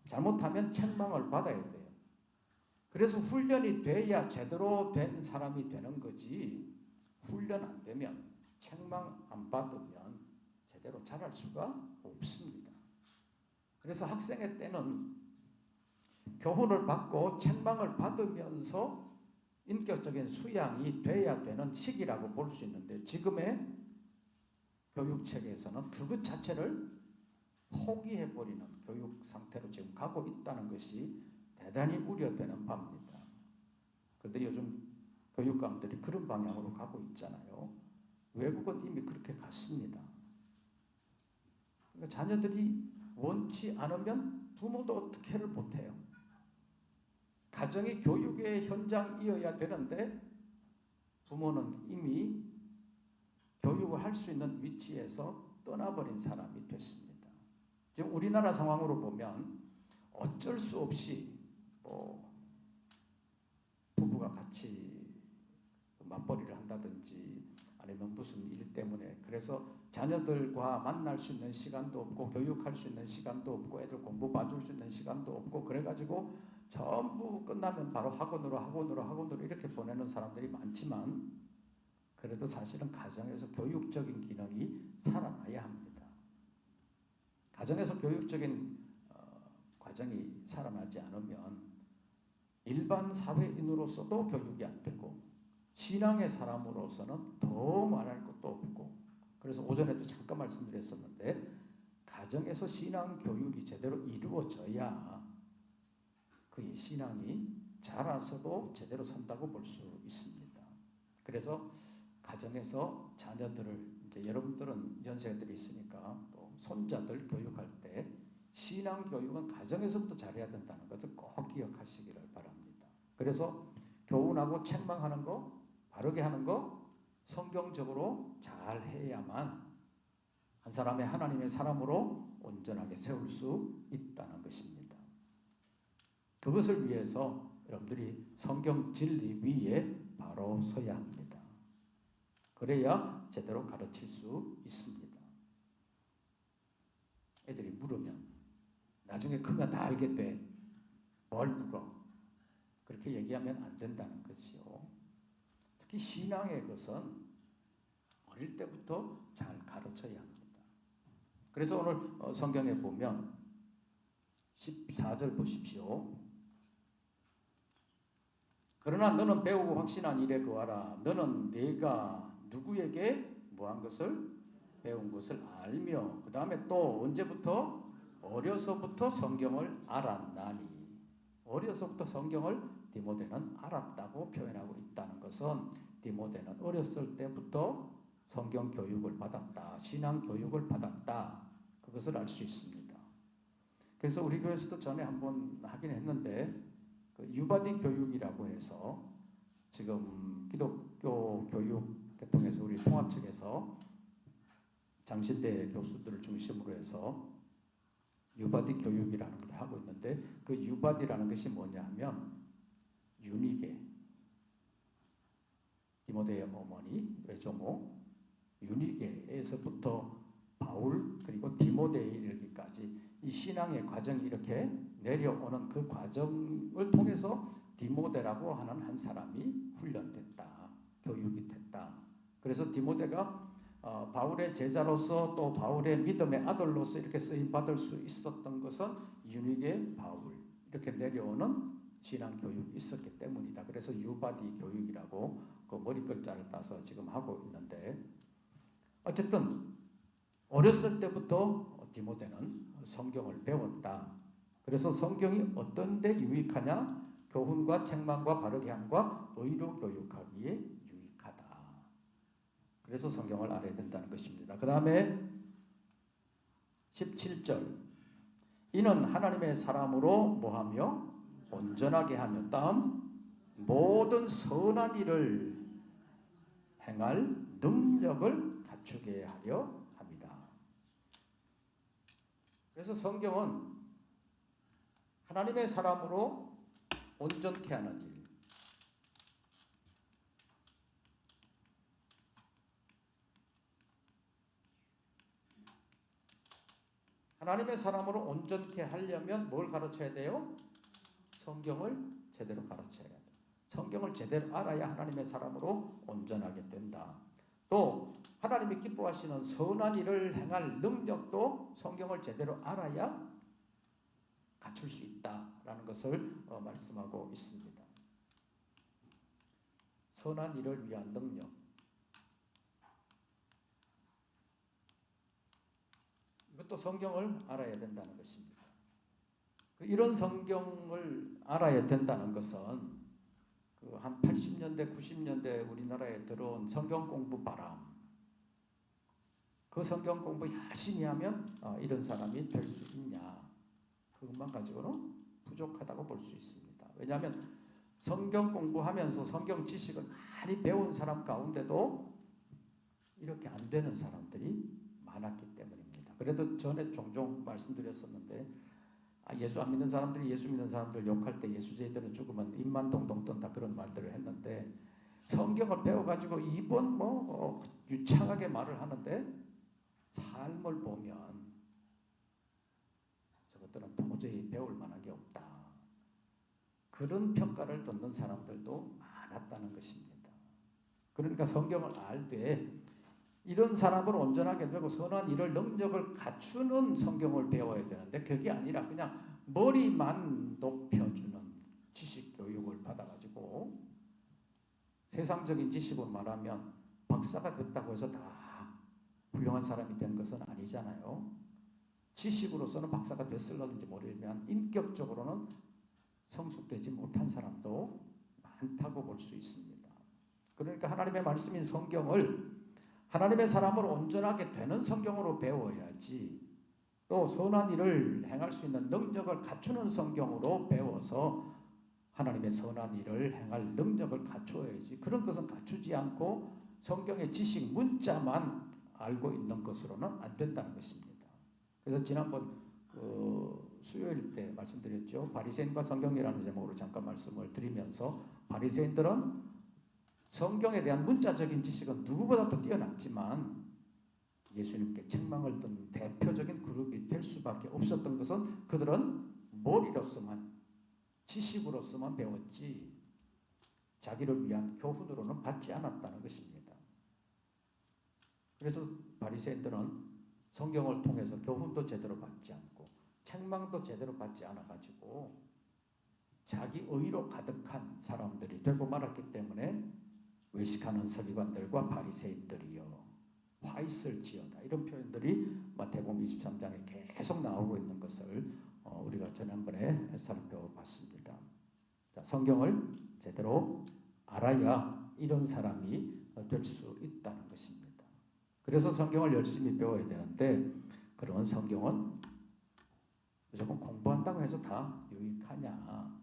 잘못하면 책망을 받아야 돼요. 그래서 훈련이 돼야 제대로 된 사람이 되는 거지 훈련 안 되면 책망 안 받으면 제대로 자랄 수가 없습니다. 그래서 학생의 때는 교훈을 받고 책망을 받으면서 인격적인 수양이 돼야 되는 시기라고 볼 수 있는데 지금의 교육체계에서는 그것 자체를 포기해버리는 교육 상태로 지금 가고 있다는 것이 대단히 우려되는 바입니다. 그런데 요즘 교육감들이 그런 방향으로 가고 있잖아요. 외국은 이미 그렇게 갔습니다. 그러니까 자녀들이 원치 않으면 부모도 어떻게를 못해요. 가정이 교육의 현장이어야 되는데 부모는 이미 교육을 할 수 있는 위치에서 떠나버린 사람이 됐습니다. 지금 우리나라 상황으로 보면 어쩔 수 없이 부부가 같이 맞벌이를 한다든지 아니면 무슨 일 때문에 그래서 자녀들과 만날 수 있는 시간도 없고 교육할 수 있는 시간도 없고 애들 공부 봐줄 수 있는 시간도 없고 그래가지고 전부 끝나면 바로 학원으로 이렇게 보내는 사람들이 많지만 그래도 사실은 가정에서 교육적인 기능이 살아나야 합니다. 가정에서 교육적인 과정이 살아나지 않으면 일반 사회인으로서도 교육이 안 되고 신앙의 사람으로서는 더 말할 것도 없고 그래서 오전에도 잠깐 말씀드렸었는데 가정에서 신앙 교육이 제대로 이루어져야 그 신앙이 자라서도 제대로 선다고 볼 수 있습니다. 그래서 가정에서 자녀들을 이제 여러분들은 연세들이 있으니까 또 손자들 교육할 때 신앙 교육은 가정에서부터 잘해야 된다는 것을 꼭 기억하시기를 바랍니다. 그래서 교훈하고 책망하는 거, 바르게 하는 거 성경적으로 잘 해야만 한 사람의 하나님의 사람으로 온전하게 세울 수 있다는 것입니다. 그것을 위해서 여러분들이 성경 진리 위에 바로 서야 합니다. 그래야 제대로 가르칠 수 있습니다. 애들이 물으면 나중에 크면 다 알게 돼. 뭘 물어? 그렇게 얘기하면 안 된다는 것이요. 특히 신앙의 것은 어릴 때부터 잘 가르쳐야 합니다. 그래서 오늘 성경에 보면 14절 보십시오. 그러나 너는 배우고 확신한 일에 거하라. 너는 내가 누구에게 뭐한 것을 배운 것을 알며 그 다음에 또 언제부터? 어려서부터 성경을 알았나니. 어려서부터 성경을 디모데는 알았다고 표현하고 있다는 것은 디모데는 어렸을 때부터 성경 교육을 받았다. 신앙 교육을 받았다. 그것을 알 수 있습니다. 그래서 우리 교회에서도 전에 한번 하긴 했는데 그 유바디 교육이라고 해서 지금 기독교 교육 계통에서 우리 통합 측에서 장신대 교수들을 중심으로 해서 유바디 교육이라는 걸 하고 있는데 그 유바디라는 것이 뭐냐 하면 유니게 디모데의 어머니 외조모 유니게에서부터 바울 그리고 디모데에 이르기까지 이 신앙의 과정이 이렇게 내려오는 그 과정을 통해서 디모데라고 하는 한 사람이 훈련됐다. 교육이 됐다. 그래서 디모데가 바울의 제자로서 또 바울의 믿음의 아들로서 이렇게 쓰임받을 수 있었던 것은 유니게 바울 이렇게 내려오는 신앙 교육이 있었기 때문이다. 그래서 유바디 교육이라고 그 머리 글자를 따서 지금 하고 있는데 어쨌든 어렸을 때부터 디모데는 성경을 배웠다. 그래서 성경이 어떤 데 유익하냐? 교훈과 책망과 바르게 함과 의로 교육하기에 유익하다. 그래서 성경을 알아야 된다는 것입니다. 그 다음에 17절 이는 하나님의 사람으로 뭐하며? 온전하게 하며 다음 모든 선한 일을 행할 능력을 갖추게 하려 합니다. 그래서 성경은 하나님의 사람으로 온전케 하는 일, 하나님의 사람으로 온전케 하려면 뭘 가르쳐야 돼요? 성경을 제대로 가르쳐야 돼요. 성경을 제대로 알아야 하나님의 사람으로 온전하게 된다. 또 하나님이 기뻐하시는 선한 일을 행할 능력도 성경을 제대로 알아야 갖출 수 있다라는 것을 말씀하고 있습니다. 선한 일을 위한 능력. 이것도 성경을 알아야 된다는 것입니다. 이런 성경을 알아야 된다는 것은 한 80년대, 90년대 우리나라에 들어온 성경 공부 바람. 그 성경 공부 열심히 하면 이런 사람이 될 수 있냐. 그것만 가지고는 부족하다고 볼 수 있습니다. 왜냐하면 성경 공부하면서 성경 지식을 많이 배운 사람 가운데도 이렇게 안 되는 사람들이 많았기 때문입니다. 그래도 전에 종종 말씀드렸었는데 예수 안 믿는 사람들이 예수 믿는 사람들 욕할 때 예수쟁이들은 죽으면 입만 동동 뜬다 그런 말들을 했는데 성경을 배워가지고 이번 유창하게 말을 하는데 삶을 보면 저것들은 도저히 배울 만한 게 없다. 그런 평가를 듣는 사람들도 많았다는 것입니다. 그러니까 성경을 알되 이런 사람을 온전하게 되고 선한 일을 능력을 갖추는 성경을 배워야 되는데 그게 아니라 그냥 머리만 높여주는 지식 교육을 받아가지고 세상적인 지식으로 말하면 박사가 됐다고 해서 다 훌륭한 사람이 된 것은 아니잖아요. 지식으로서는 박사가 됐을런지 모르지만 인격적으로는 성숙되지 못한 사람도 많다고 볼 수 있습니다. 그러니까 하나님의 말씀인 성경을 하나님의 사람을 온전하게 되는 성경으로 배워야지, 또 선한 일을 행할 수 있는 능력을 갖추는 성경으로 배워서 하나님의 선한 일을 행할 능력을 갖추어야지, 그런 것은 갖추지 않고 성경의 지식 문자만 알고 있는 것으로는 안 된다는 것입니다. 그래서 지난번 수요일 때 말씀드렸죠. 바리새인과 성경이라는 제목으로 잠깐 말씀을 드리면서 바리새인들은 성경에 대한 문자적인 지식은 누구보다도 뛰어났지만 예수님께 책망을 듣는 대표적인 그룹이 될 수밖에 없었던 것은 그들은 머리로서만, 지식으로서만 배웠지 자기를 위한 교훈으로는 받지 않았다는 것입니다. 그래서 바리새인들은 성경을 통해서 교훈도 제대로 받지 않고 책망도 제대로 받지 않아가지고 자기 의로 가득한 사람들이 되고 말았기 때문에 외식하는 서기관들과 바리새인들이여 화 있을지어다, 이런 표현들이 마태복음 23장에 계속 나오고 있는 것을 우리가 지난번에 살펴봤습니다. 자, 성경을 제대로 알아야 이런 사람이 될 수 있다는 것입니다. 그래서 성경을 열심히 배워야 되는데, 그런 성경은 무조건 공부한다고 해서 다 유익하냐?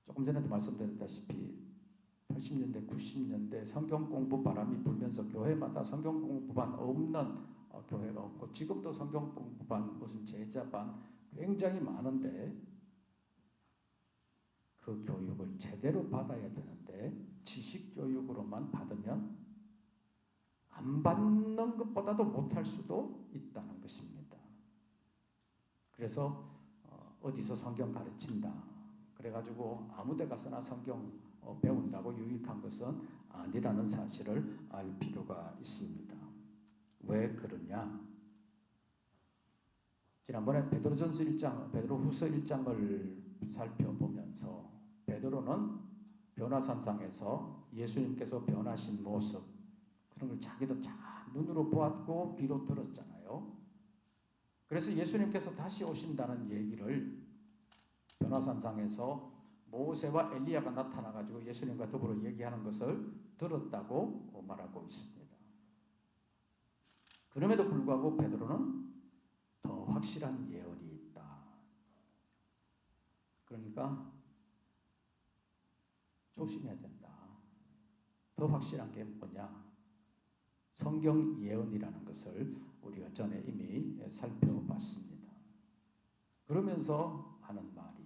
조금 전에도 말씀드렸다시피 80년대, 90년대 성경 공부 바람이 불면서 교회마다 성경 공부반 없는 교회가 없고, 지금도 성경 공부반, 무슨 제자반 굉장히 많은데 그 교육을 제대로 받아야 되는데 지식 교육으로만 받으면 안 받는 것보다도 못할 수도 있다는 것입니다. 그래서 어디서 성경 가르친다 그래가지고 아무데 가서나 성경 배운다고 유익한 것은 아니라는 사실을 알 필요가 있습니다. 왜 그러냐? 지난번에 베드로전서 1장, 베드로후서 1장을 살펴보면서 베드로는 변화산상에서 예수님께서 변하신 모습, 그런 걸 자기도 잘 눈으로 보았고 귀로 들었잖아요. 그래서 예수님께서 다시 오신다는 얘기를 변화산상에서 모세와 엘리야가 나타나가지고 예수님과 더불어 얘기하는 것을 들었다고 말하고 있습니다. 그럼에도 불구하고 베드로는 더 확실한 예언이 있다. 그러니까 조심해야 된다. 더 확실한 게 뭐냐? 성경 예언이라는 것을 우리가 전에 이미 살펴봤습니다. 그러면서 하는 말이,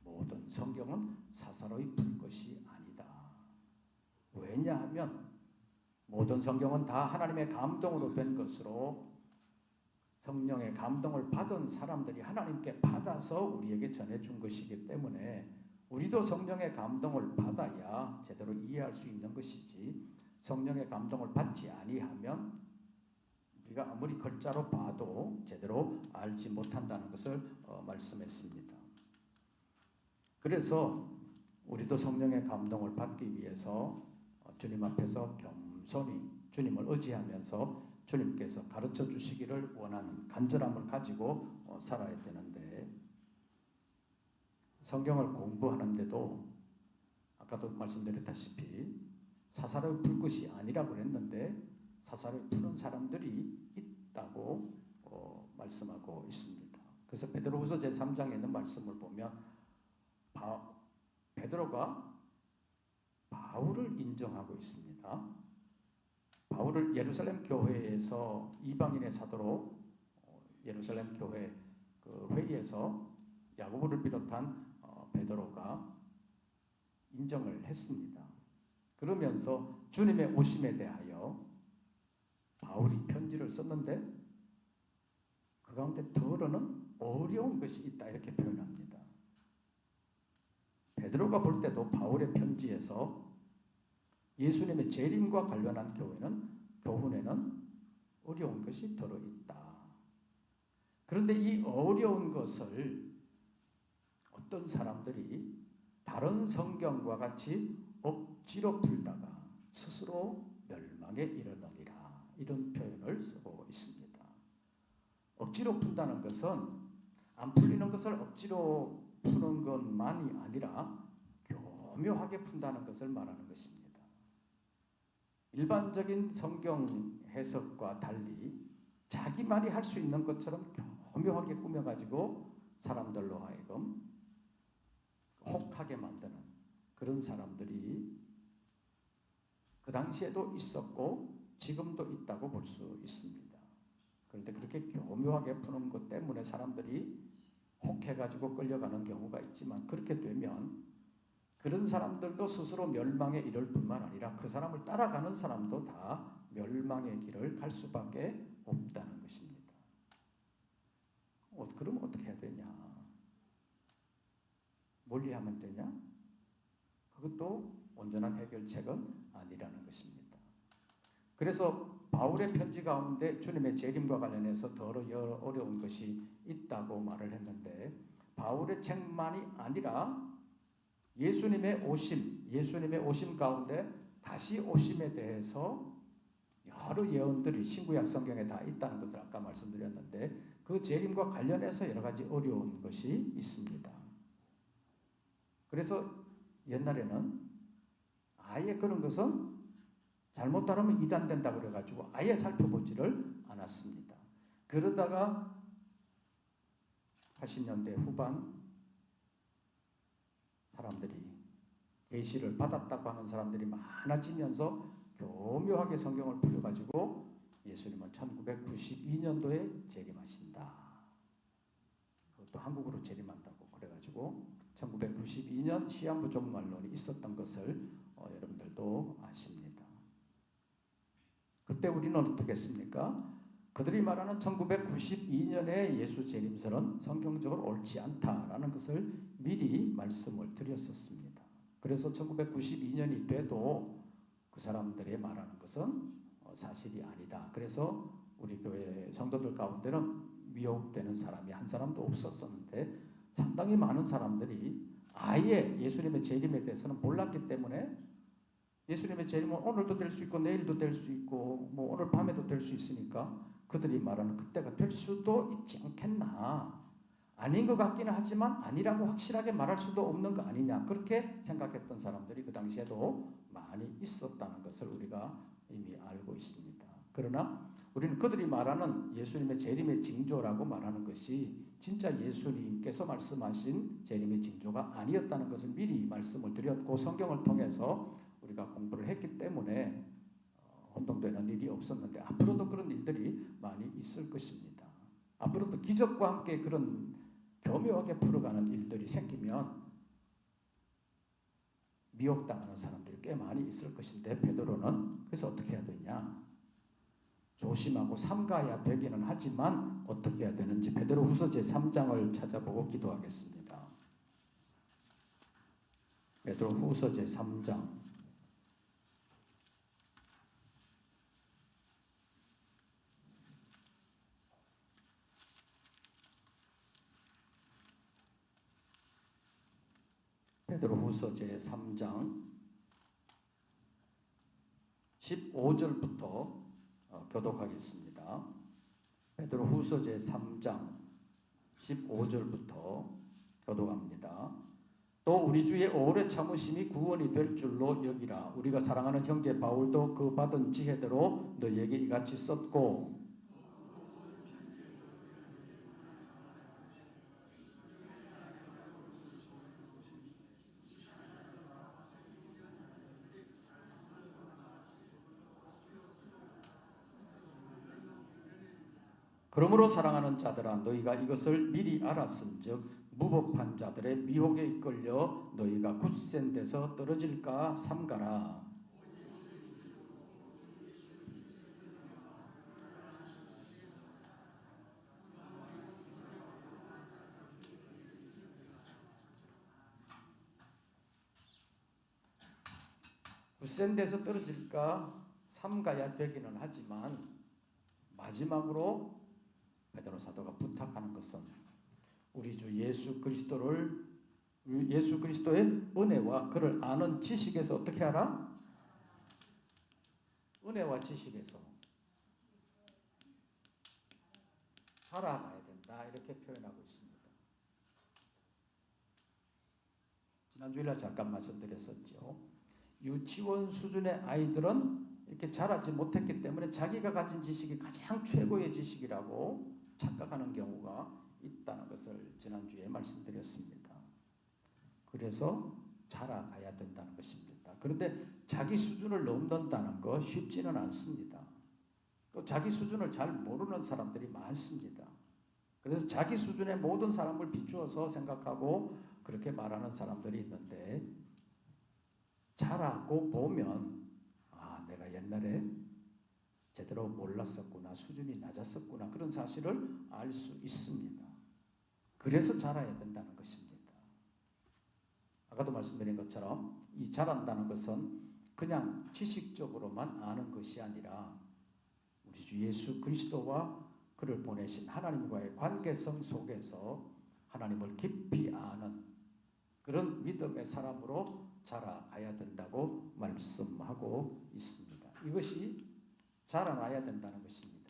모든 성경은 사사로이 풀 것이 아니다. 왜냐하면 모든 성경은 다 하나님의 감동으로 된 것으로 성령의 감동을 받은 사람들이 하나님께 받아서 우리에게 전해준 것이기 때문에 우리도 성령의 감동을 받아야 제대로 이해할 수 있는 것이지, 성령의 감동을 받지 아니하면 우리가 아무리 글자로 봐도 제대로 알지 못한다는 것을 말씀했습니다. 그래서 우리도 성령의 감동을 받기 위해서 주님 앞에서 겸손히 주님을 의지하면서 주님께서 가르쳐 주시기를 원하는 간절함을 가지고 살아야 되는데, 성경을 공부하는데도 아까도 말씀드렸다시피 사사로이 풀 것이 아니라고 했는데 사사로이 푸는 사람들이 있다고 말씀하고 있습니다. 그래서 베드로후서 제3장에 있는 말씀을 보면 베드로가 바울을 인정하고 있습니다. 바울을 예루살렘 교회에서 이방인의 사도로 예루살렘 교회 그 회의에서 야고보를 비롯한 베드로가 인정을 했습니다. 그러면서 주님의 오심에 대하여 바울이 편지를 썼는데 그 가운데 더러는 어려운 것이 있다 이렇게 표현합니다. 베드로가 볼 때도 바울의 편지에서 예수님의 재림과 관련한 교훈에는 어려운 것이 들어있다. 그런데 이 어려운 것을 어떤 사람들이 다른 성경과 같이 억지로 풀다가 스스로 멸망에 이르느니라 이런 표현을 쓰고 있습니다. 억지로 푼다는 것은 안 풀리는 것을 억지로 푸는 것만이 아니라 교묘하게 푼다는 것을 말하는 것입니다. 일반적인 성경 해석과 달리 자기 말이 할 수 있는 것처럼 교묘하게 꾸며가지고 사람들로 하여금 혹하게 만드는 그런 사람들이 그 당시에도 있었고 지금도 있다고 볼 수 있습니다. 그런데 그렇게 교묘하게 푸는 것 때문에 사람들이 혹해가지고 끌려가는 경우가 있지만 그렇게 되면 그런 사람들도 스스로 멸망에 이를 뿐만 아니라 그 사람을 따라가는 사람도 다 멸망의 길을 갈 수밖에 없다는 것입니다. 그럼 어떻게 해야 되냐? 멀리 하면 되냐? 그것도 온전한 해결책은 아니라는 것입니다. 그래서 바울의 편지 가운데 주님의 재림과 관련해서 더 어려운 것이 있다고 말을 했는데 바울의 책만이 아니라 예수님의 오심 가운데 다시 오심에 대해서 여러 예언들이 신구약 성경에 다 있다는 것을 아까 말씀드렸는데 그 재림과 관련해서 여러 가지 어려운 것이 있습니다. 그래서 옛날에는 아예 그런 것은 잘못 따르면 이단된다고 그래가지고 아예 살펴보지를 않았습니다. 그러다가 80년대 후반 사람들이 계시를 받았다고 하는 사람들이 많아지면서 교묘하게 성경을 풀어가지고 예수님은 1992년도에 재림하신다. 그것도 한국으로 재림한다고 그래가지고 1992년 시한부 종말론이 있었던 것을 여러분들도 아십니다. 그때 우리는 어떻게 했습니까? 그들이 말하는 1992년의 예수 재림설은 성경적으로 옳지 않다라는 것을 미리 말씀을 드렸었습니다. 그래서 1992년이 돼도 그 사람들이 말하는 것은 사실이 아니다. 그래서 우리 교회 성도들 가운데는 미혹되는 사람이 한 사람도 없었었는데 상당히 많은 사람들이 아예 예수님의 재림에 대해서는 몰랐기 때문에 예수님의 재림은 오늘도 될 수 있고 내일도 될 수 있고 뭐 오늘 밤에도 될 수 있으니까 그들이 말하는 그때가 될 수도 있지 않겠나. 아닌 것 같기는 하지만 아니라고 확실하게 말할 수도 없는 거 아니냐. 그렇게 생각했던 사람들이 그 당시에도 많이 있었다는 것을 우리가 이미 알고 있습니다. 그러나 우리는 그들이 말하는 예수님의 재림의 징조라고 말하는 것이 진짜 예수님께서 말씀하신 재림의 징조가 아니었다는 것을 미리 말씀을 드렸고 성경을 통해서 우리가 공부를 했기 때문에 혼동되는 일이 없었는데 앞으로도 그런 일들이 많이 있을 것입니다. 앞으로도 기적과 함께 그런 교묘하게 풀어가는 일들이 생기면 미혹당하는 사람들이 꽤 많이 있을 것인데 베드로는 그래서 어떻게 해야 되냐? 조심하고 삼가야 되기는 하지만 어떻게 해야 되는지 베드로후서 제3장을 찾아보고 기도하겠습니다. 베드로후서 제3장 베드로후서 제3장 15절부터 교독하겠습니다. 베드로후서 제3장 15절부터 교독합니다. 또 우리 주의 오래 참으심이 구원이 될 줄로 여기라. 우리가 사랑하는 형제 바울도 그 받은 지혜대로 너희에게 이같이 썼고 그러므로 사랑하는 자들아 너희가 이것을 미리 알았은즉 무법한 자들의 미혹에 이끌려 너희가 굳센 데서 떨어질까 삼가라. 굳센 데서 떨어질까 삼가야 되기는 하지만 마지막으로 베드로 사도가 부탁하는 것은 우리 주 예수 그리스도의 은혜와 그를 아는 지식에서 어떻게 하라? 은혜와 지식에서 자라가야 된다 이렇게 표현하고 있습니다. 지난 주일날 잠깐 말씀드렸었죠. 유치원 수준의 아이들은 이렇게 자라지 못했기 때문에 자기가 가진 지식이 가장 최고의 지식이라고 착각하는 경우가 있다는 것을 지난주에 말씀드렸습니다. 그래서 자라가야 된다는 것입니다. 그런데 자기 수준을 넘는다는 거 쉽지는 않습니다. 또 자기 수준을 잘 모르는 사람들이 많습니다. 그래서 자기 수준의 모든 사람을 비추어서 생각하고 그렇게 말하는 사람들이 있는데 자라고 보면 내가 옛날에 제대로 몰랐었구나, 수준이 낮았었구나 그런 사실을 알 수 있습니다. 그래서 자라야 된다는 것입니다. 아까도 말씀드린 것처럼 이 자란다는 것은 그냥 지식적으로만 아는 것이 아니라 우리 주 예수 그리스도와 그를 보내신 하나님과의 관계성 속에서 하나님을 깊이 아는 그런 믿음의 사람으로 자라가야 된다고 말씀하고 있습니다. 이것이 자라나야 된다는 것입니다.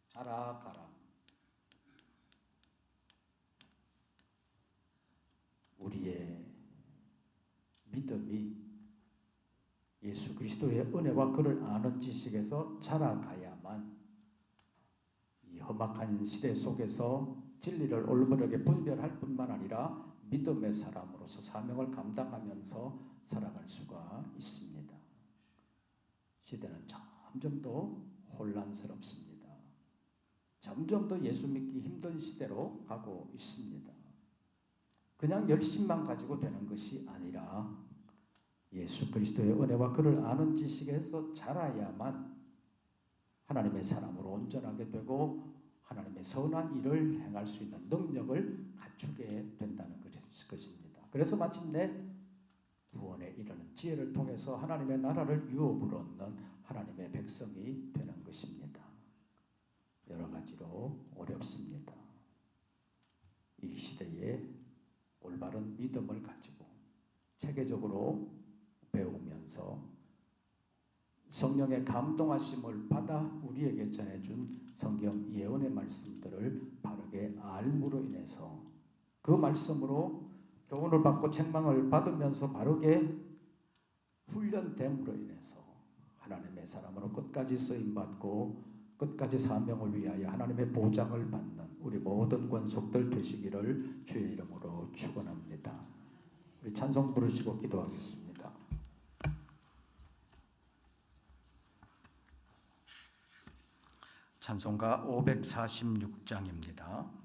자라가라. 우리의 믿음이 예수 그리스도의 은혜와 그를 아는 지식에서 자라가야만 이 험악한 시대 속에서 진리를 올바르게 분별할 뿐만 아니라 믿음의 사람으로서 사명을 감당하면서 살아갈 수가 있습니다. 시대는 점점 더 혼란스럽습니다. 점점 더 예수 믿기 힘든 시대로 가고 있습니다. 그냥 열심만 가지고 되는 것이 아니라 예수 그리스도의 은혜와 그를 아는 지식에서 자라야만 하나님의 사람으로 온전하게 되고 하나님의 선한 일을 행할 수 있는 능력을 갖추게 된다는 것입니다. 그래서 마침내 구원에 이르는 지혜를 통해서 하나님의 나라를 유업으로 얻는 하나님의 백성이 되는 것입니다. 여러 가지로 어렵습니다. 이 시대에 올바른 믿음을 가지고 체계적으로 배우면서 성령의 감동하심을 받아 우리에게 전해준 성경 예언의 말씀들을 바르게 알므로 인해서 그 말씀으로 교훈을 받고 책망을 받으면서 바르게 훈련됨으로 인해서 하나님의 사람으로 끝까지 쓰임받고 끝까지 사명을 위하여 하나님의 보장을 받는 우리 모든 권속들 되시기를 주의 이름으로 축원합니다. 우리 찬송 부르시고 기도하겠습니다. 찬송가 546장입니다.